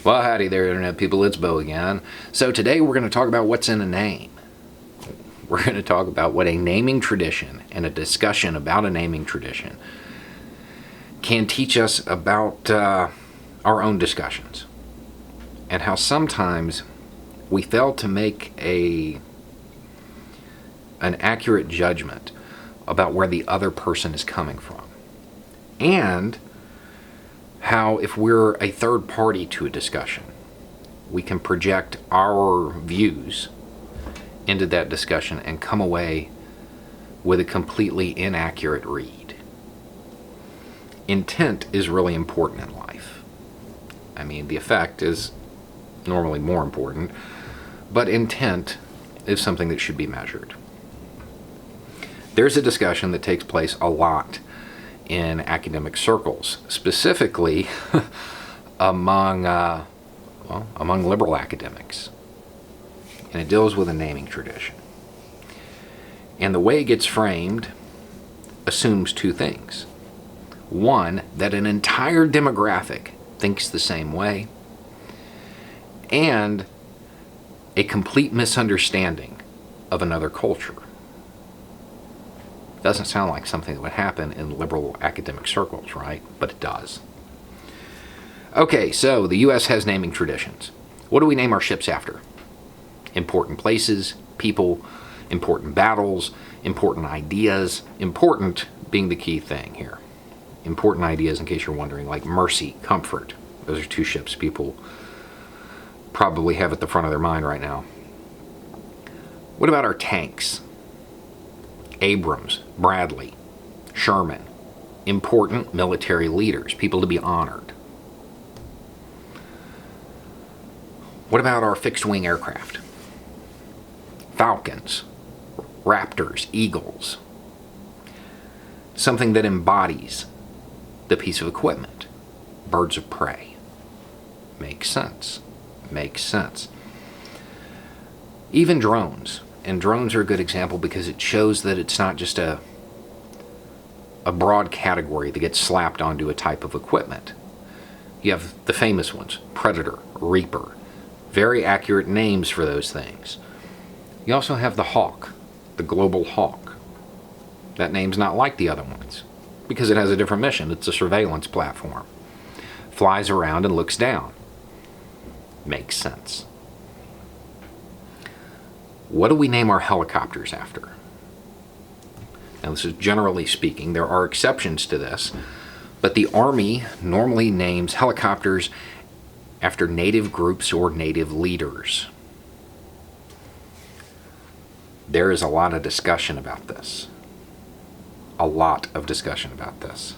Well, howdy there, Internet people. It's Bo again. So today we're going to talk about what's in a name. We're going to talk about what a naming tradition and a discussion about a naming tradition can teach us about our own discussions, and how sometimes we fail to make an accurate judgment about where the other person is coming from, and how if we're a third party to a discussion, we can project our views into that discussion and come away with a completely inaccurate read. Intent is really important in life. I mean, the effect is normally more important, but intent is something that should be measured. There's a discussion that takes place a lot in academic circles, specifically among liberal academics, and it deals with a naming tradition. And the way it gets framed assumes two things. One, that an entire demographic thinks the same way, and a complete misunderstanding of another culture. Doesn't sound like something that would happen in liberal academic circles, right? But it does. Okay, so the U.S. has naming traditions. What do we name our ships after? Important places, people, important battles, important ideas. Important being the key thing here. Important ideas, in case you're wondering, like mercy, comfort. Those are two ships people probably have at the front of their mind right now. What about our tanks? Abrams, Bradley, Sherman, important military leaders, people to be honored. What about our fixed-wing aircraft? Falcons, Raptors, Eagles. Something that embodies the piece of equipment. Birds of prey. Makes sense. Makes sense. Even drones. And drones are a good example because it shows that it's not just a broad category that gets slapped onto a type of equipment. You have the famous ones, Predator, Reaper. Very accurate names for those things. You also have the Hawk, the Global Hawk. That name's not like the other ones because it has a different mission. It's a surveillance platform. Flies around and looks down. Makes sense. What do we name our helicopters after? Now, this is generally speaking. There are exceptions to this, but the Army normally names helicopters after native groups or native leaders. There is a lot of discussion about this. A lot of discussion about this.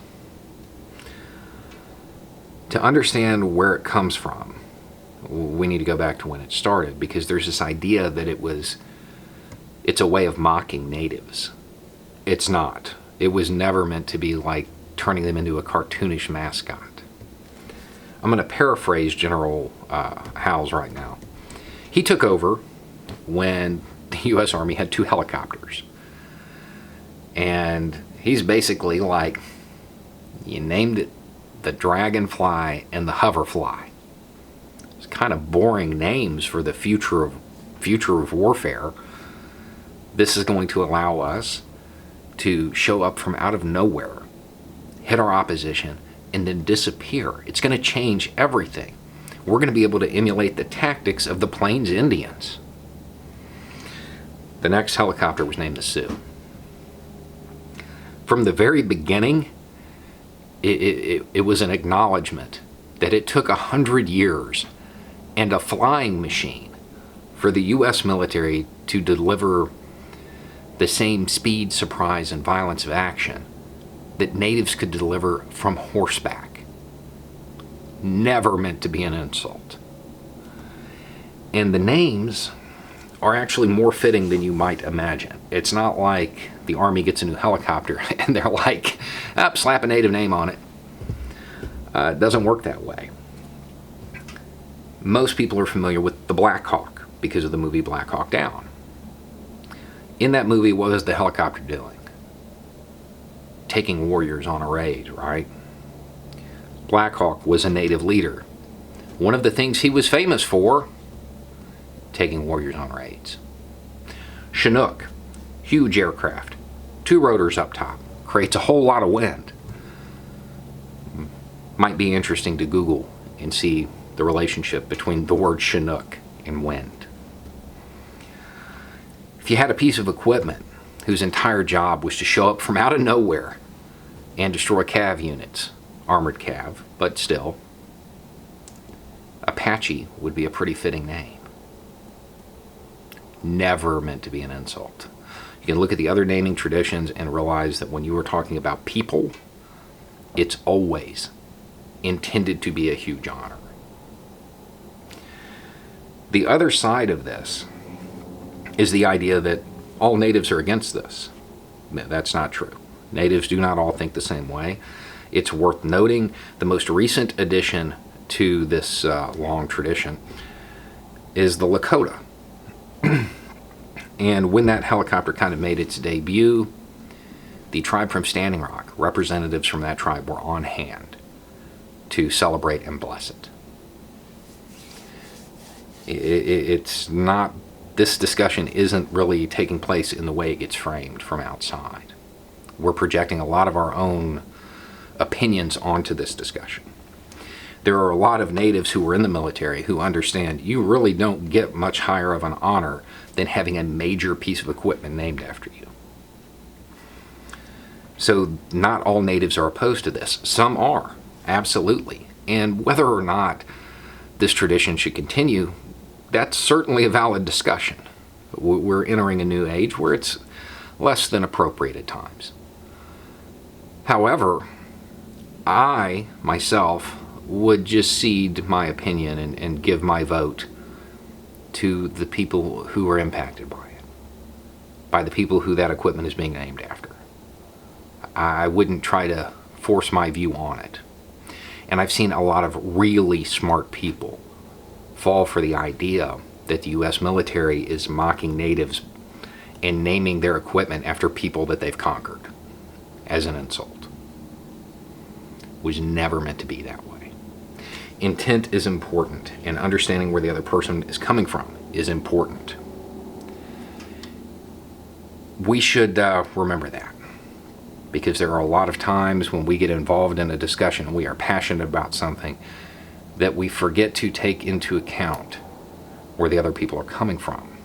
To understand where it comes from, we need to go back to when it started, because there's this idea that it's a way of mocking natives. It's not. It was never meant to be like turning them into a cartoonish mascot. I'm going to paraphrase General Howes right now. He took over when the U.S. Army had 2 helicopters. And he's basically like, you named it the Dragonfly and the Hoverfly. Kind of boring names for the future of warfare. This is going to allow us to show up from out of nowhere, hit our opposition, and then disappear. It's going to change everything. We're going to be able to emulate the tactics of the Plains Indians. The next helicopter was named the Sioux. From the very beginning, it was an acknowledgement that it took 100 years and a flying machine for the U.S. military to deliver the same speed, surprise, and violence of action that natives could deliver from horseback. Never meant to be an insult. And the names are actually more fitting than you might imagine. It's not like the Army gets a new helicopter and they're like, slap a native name on it. It doesn't work that way. Most people are familiar with the Black Hawk because of the movie Black Hawk Down. In that movie, what was the helicopter doing? Taking warriors on a raid, right? Black Hawk was a native leader. One of the things he was famous for, taking warriors on raids. Chinook, huge aircraft, 2 rotors up top, creates a whole lot of wind. Might be interesting to Google and see the relationship between the word Chinook and wind. If you had a piece of equipment whose entire job was to show up from out of nowhere and destroy cav units, armored cav, but still, Apache would be a pretty fitting name. Never meant to be an insult. You can look at the other naming traditions and realize that when you are talking about people, it's always intended to be a huge honor. The other side of this is the idea that all natives are against this. No, that's not true. Natives do not all think the same way. It's worth noting the most recent addition to this long tradition is the Lakota. And when that helicopter kind of made its debut, the tribe from Standing Rock, representatives from that tribe were on hand to celebrate and bless it. It's not, this discussion isn't really taking place in the way it gets framed from outside. We're projecting a lot of our own opinions onto this discussion. There are a lot of natives who were in the military who understand you really don't get much higher of an honor than having a major piece of equipment named after you. So not all natives are opposed to this. Some are, absolutely. And whether or not this tradition should continue, that's certainly a valid discussion. We're entering a new age where it's less than appropriate at times. However, I, myself, would just cede my opinion and give my vote to the people who are impacted by it, by the people who that equipment is being named after. I wouldn't try to force my view on it. And I've seen a lot of really smart people fall for the idea that the U.S. military is mocking natives and naming their equipment after people that they've conquered as an insult. It was never meant to be that way. Intent is important, and understanding where the other person is coming from is important. We should remember that, because there are a lot of times when we get involved in a discussion and we are passionate about something that we forget to take into account where the other people are coming from.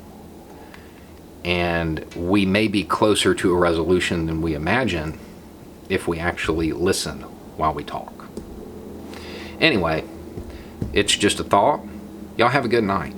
And we may be closer to a resolution than we imagine if we actually listen while we talk. Anyway, it's just a thought. Y'all have a good night.